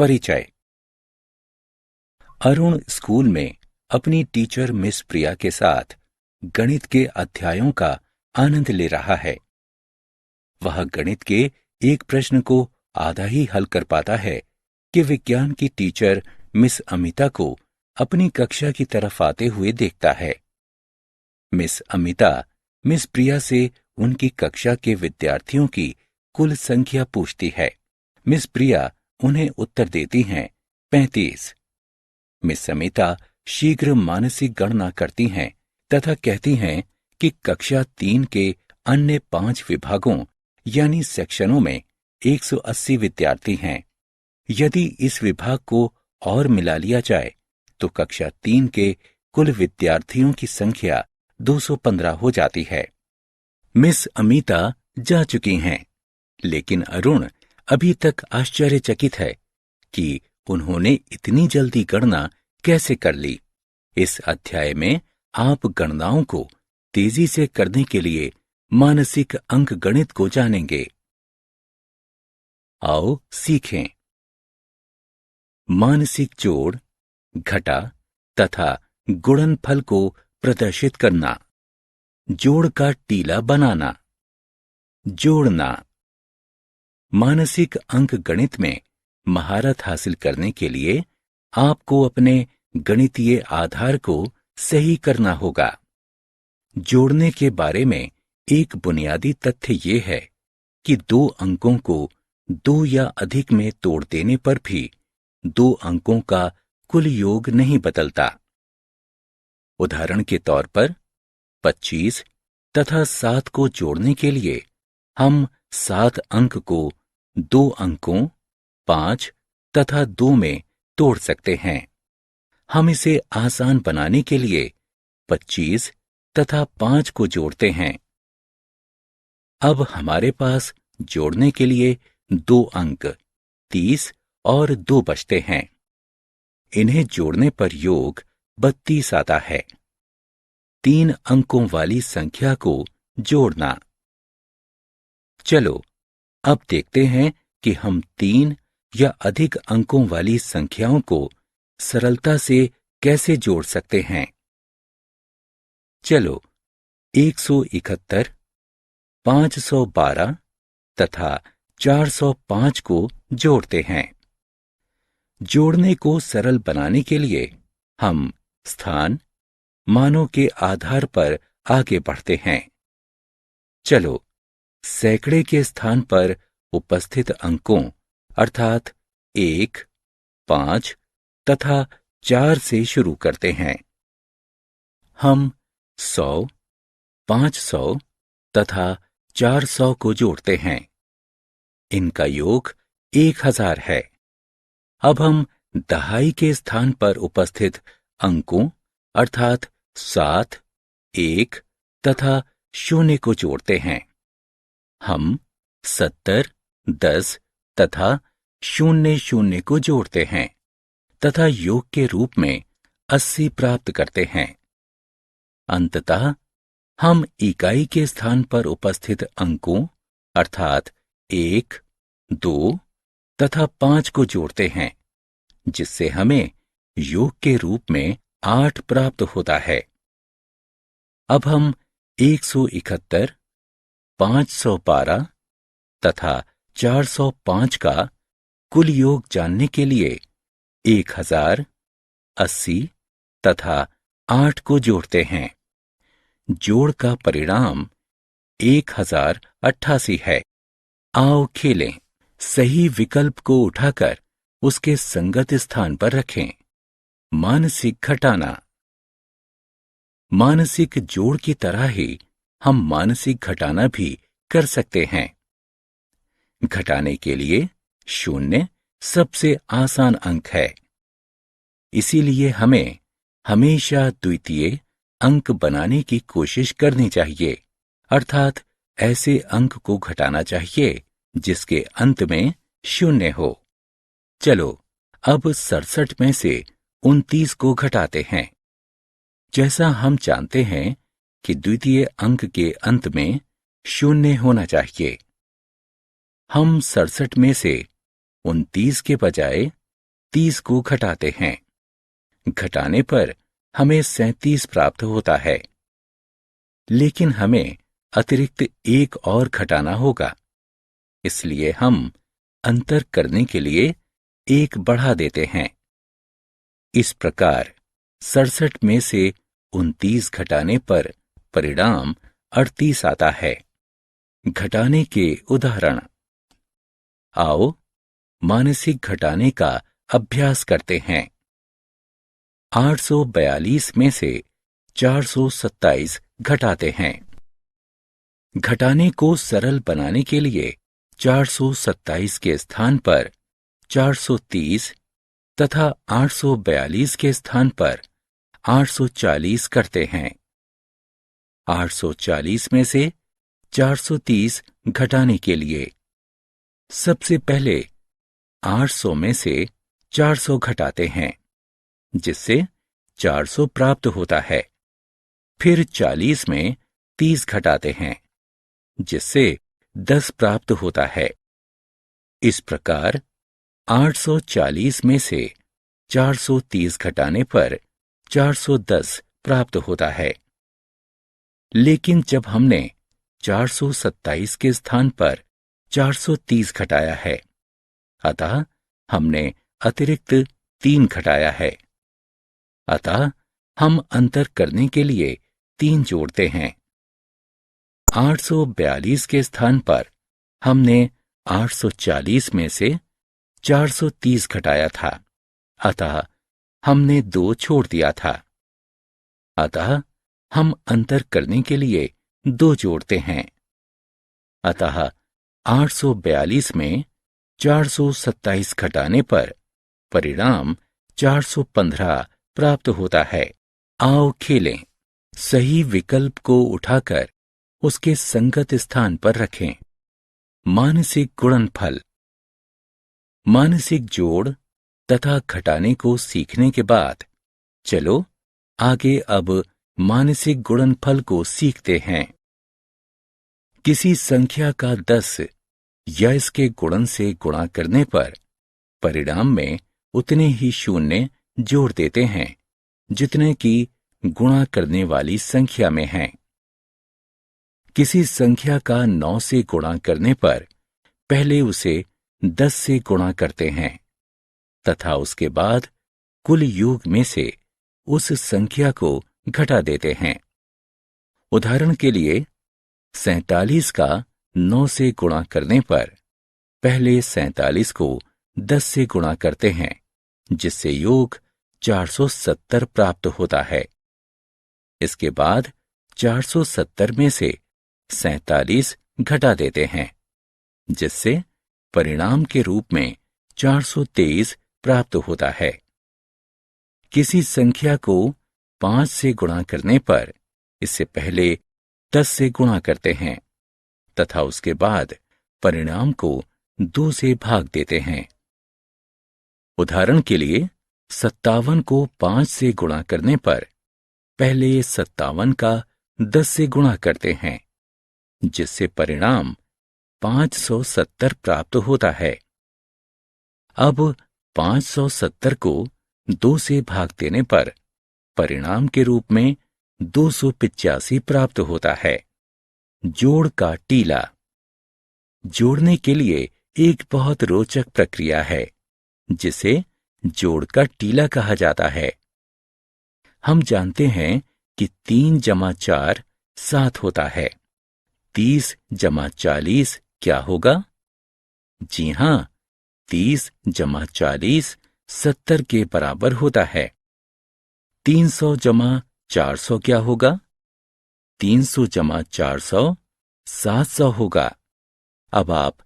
परिचय। अरुण स्कूल में अपनी टीचर मिस प्रिया के साथ गणित के अध्यायों का आनंद ले रहा है। वह गणित के एक प्रश्न को आधा ही हल कर पाता है कि विज्ञान की टीचर मिस अमिता को अपनी कक्षा की तरफ आते हुए देखता है। मिस अमिता मिस प्रिया से उनकी कक्षा के विद्यार्थियों की कुल संख्या पूछती है। मिस प्रिया उन्हें उत्तर देती हैं 35। मिस अमिता शीघ्र मानसिक गणना करती हैं तथा कहती हैं कि कक्षा 3 के अन्य 5 विभागों यानी सेक्शनों में 180 विद्यार्थी हैं। यदि इस विभाग को और मिला लिया जाए तो कक्षा 3 के कुल विद्यार्थियों की संख्या 215 हो जाती है। मिस अमिता जा चुकी हैं, लेकिन अरुण अभी तक आश्चर्यचकित है कि उन्होंने इतनी जल्दी गणना कैसे कर ली। इस अध्याय में आप गणनाओं को तेजी से करने के लिए मानसिक अंकगणित को जानेंगे। आओ सीखें। मानसिक जोड़, घटा तथा गुणनफल को प्रदर्शित करना। जोड़ का टीला बनाना। जोड़ना। मानसिक अंकगणित में महारत हासिल करने के लिए आपको अपने गणितीय आधार को सही करना होगा। जोड़ने के बारे में एक बुनियादी तथ्य यह है कि 2 अंकों को 2 या अधिक में तोड़ देने पर भी 2 अंकों का कुल योग नहीं बदलता। उदाहरण के तौर पर 25 तथा 7 को जोड़ने के लिए हम 7 अंक को 2 अंकों 5 तथा 2 में तोड़ सकते हैं। हम इसे आसान बनाने के लिए 25 तथा 5 को जोड़ते हैं। अब हमारे पास जोड़ने के लिए 2 अंक 30 और 2 बचते हैं। इन्हें जोड़ने पर योग 32 आता है। 3 अंकों वाली संख्या को जोड़ना। चलो अब देखते हैं कि हम 3 या अधिक अंकों वाली संख्याओं को सरलता से कैसे जोड़ सकते हैं। चलो 171, 512 तथा 405 को जोड़ते हैं। जोड़ने को सरल बनाने के लिए हम स्थान, मानों के आधार पर आगे बढ़ते हैं। चलो सैकड़े के स्थान पर उपस्थित अंकों अर्थात 1, 5 तथा 4 से शुरू करते हैं। हम 100, 500 तथा 400 को जोड़ते हैं। इनका योग 1000 है। अब हम दहाई के स्थान पर उपस्थित अंकों अर्थात 7, 1 तथा 0 को जोड़ते हैं। हम 70, 10 तथा 00 को जोड़ते हैं तथा योग के रूप में 80 प्राप्त करते हैं। अंततः हम इकाई के स्थान पर उपस्थित अंकों अर्थात 1, 2 तथा 5 को जोड़ते हैं, जिससे हमें योग के रूप में 8 प्राप्त होता है। अब हम 171, 512 तथा 405 का कुल योग जानने के लिए 1000, 80 तथा 8 को जोड़ते हैं। जोड़ का परिणाम 1088 है। आओ खेलें। सही विकल्प को उठाकर उसके संगत स्थान पर रखें। मानसिक घटाना। मानसिक जोड़ की तरह ही हम मानसिक घटाना भी कर सकते हैं। घटाने के लिए 0 सबसे आसान अंक है। इसीलिए हमें हमेशा द्वितीय अंक बनाने की कोशिश करनी चाहिए, अर्थात ऐसे अंक को घटाना चाहिए जिसके अंत में 0 हो। चलो अब 67 में से 29 को घटाते हैं। जैसा हम जानते हैं कि द्वितीय अंक के अंत में 0 होना चाहिए, हम 67 में से 29 के बजाय 30 को घटाते हैं। घटाने पर हमें 37 प्राप्त होता है, लेकिन हमें अतिरिक्त एक और घटाना होगा, इसलिए हम अंतर करने के लिए एक बढ़ा देते हैं। इस प्रकार 67 में से 29 घटाने पर परिणाम 38 आता है। घटाने के उदाहरण। आओ मानसिक घटाने का अभ्यास करते हैं। 842 में से 427 घटाते हैं। घटाने को सरल बनाने के लिए 427 के स्थान पर 430 तथा 842 के स्थान पर 840 करते हैं। 840 में से 430 घटाने के लिए सबसे पहले 800 में से 400 घटाते हैं, जिससे 400 प्राप्त होता है। फिर 40 में 30 घटाते हैं, जिससे 10 प्राप्त होता है। इस प्रकार 840 में से 430 घटाने पर 410 प्राप्त होता है। लेकिन जब हमने 427 के स्थान पर 430 घटाया है, अतः हमने अतिरिक्त 3 घटाया है। अतः हम अंतर करने के लिए 3 जोड़ते हैं। 842 के स्थान पर हमने 840 में से 430 घटाया था, अतः हमने 2 छोड़ दिया था। अतः हम अंतर करने के लिए 2 जोड़ते हैं। अतः 842 में 427 घटाने पर परिणाम 415 प्राप्त होता है। आओ खेलें। सही विकल्प को उठाकर उसके संगत स्थान पर रखें। मानसिक गुणनफल। मानसिक जोड़ तथा घटाने को सीखने के बाद चलो आगे अब मानसिक गुणनफल को सीखते हैं। किसी संख्या का 10 या इसके गुणन से गुणा करने पर परिणाम में उतने ही शून्य जोड़ देते हैं जितने की गुणा करने वाली संख्या में हैं। किसी संख्या का 9 से गुणा करने पर पहले उसे 10 से गुणा करते हैं तथा उसके बाद कुल योग में से उस संख्या को घटा देते हैं। उदाहरण के लिए 47 का 9 से गुणा करने पर पहले 47 को 10 से गुणा करते हैं, जिससे योग 470 प्राप्त होता है। इसके बाद 470 में से 47 घटा देते हैं, जिससे परिणाम के रूप में 423 प्राप्त होता है। किसी संख्या को 5 से गुणा करने पर इससे पहले 10 से गुणा करते हैं तथा उसके बाद परिणाम को 2 से भाग देते हैं। उदाहरण के लिए 57 को 5 से गुणा करने पर पहले 57 का 10 से गुणा करते हैं, जिससे परिणाम 570 प्राप्त होता है। अब 570 को 2 से भाग देने पर परिणाम के रूप में 285 प्राप्त होता है। जोड़ का टीला। जोड़ने के लिए एक बहुत रोचक प्रक्रिया है, जिसे जोड़ का टीला कहा जाता है। हम जानते हैं कि 3 जमा 4 7 होता है। 30 जमा 40 क्या होगा? जी हां, 30 जमा 40 70 के बराबर होता है। 300 जमा 400 क्या होगा? 300 जमा 400 700 होगा। अब आप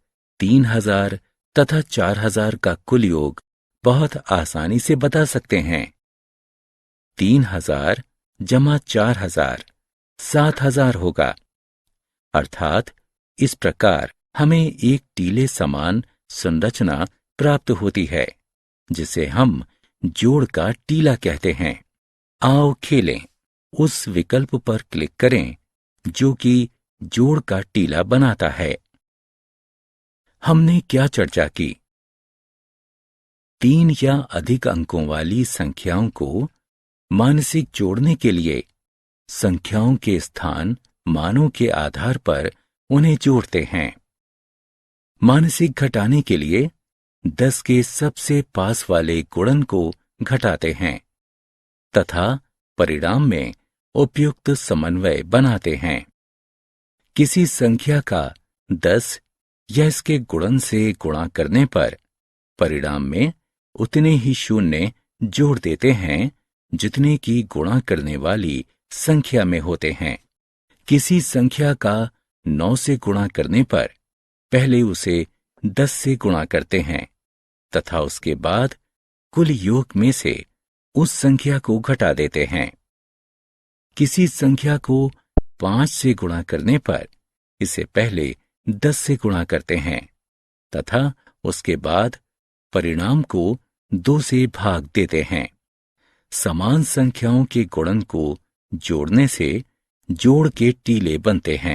3000 तथा 4000 का कुल योग बहुत आसानी से बता सकते हैं। 3000 जमा 4000 7000 होगा। अर्थात इस प्रकार हमें एक टीले समान संरचना प्राप्त होती है, जिसे हम जोड़ का टीला कहते हैं। आओ खेलें। उस विकल्प पर क्लिक करें जो कि जोड़ का टीला बनाता है। हमने क्या चर्चा की? 3 या अधिक अंकों वाली संख्याओं को मानसिक जोड़ने के लिए संख्याओं के स्थान मानों के आधार पर उन्हें जोड़ते हैं। मानसिक घटाने के लिए 10 के सबसे पास वाले गुणन को घटाते हैं तथा परिणाम में उपयुक्त समन्वय बनाते हैं। किसी संख्या का 10 या इसके गुणन से गुणा करने पर परिणाम में उतने ही शून्य जोड़ देते हैं जितने की गुणा करने वाली संख्या में होते हैं। किसी संख्या का 9 से गुणा करने पर पहले उसे 10 से गुणा करते हैं तथा उसके बाद कुल योग में से उस संख्या को घटा देते हैं। किसी संख्या को 5 से गुणा करने पर इसे पहले 10 से गुणा करते हैं तथा उसके बाद परिणाम को 2 से भाग देते हैं। समान संख्याओं के गुणन को जोड़ने से जोड़ के टीले बनते हैं।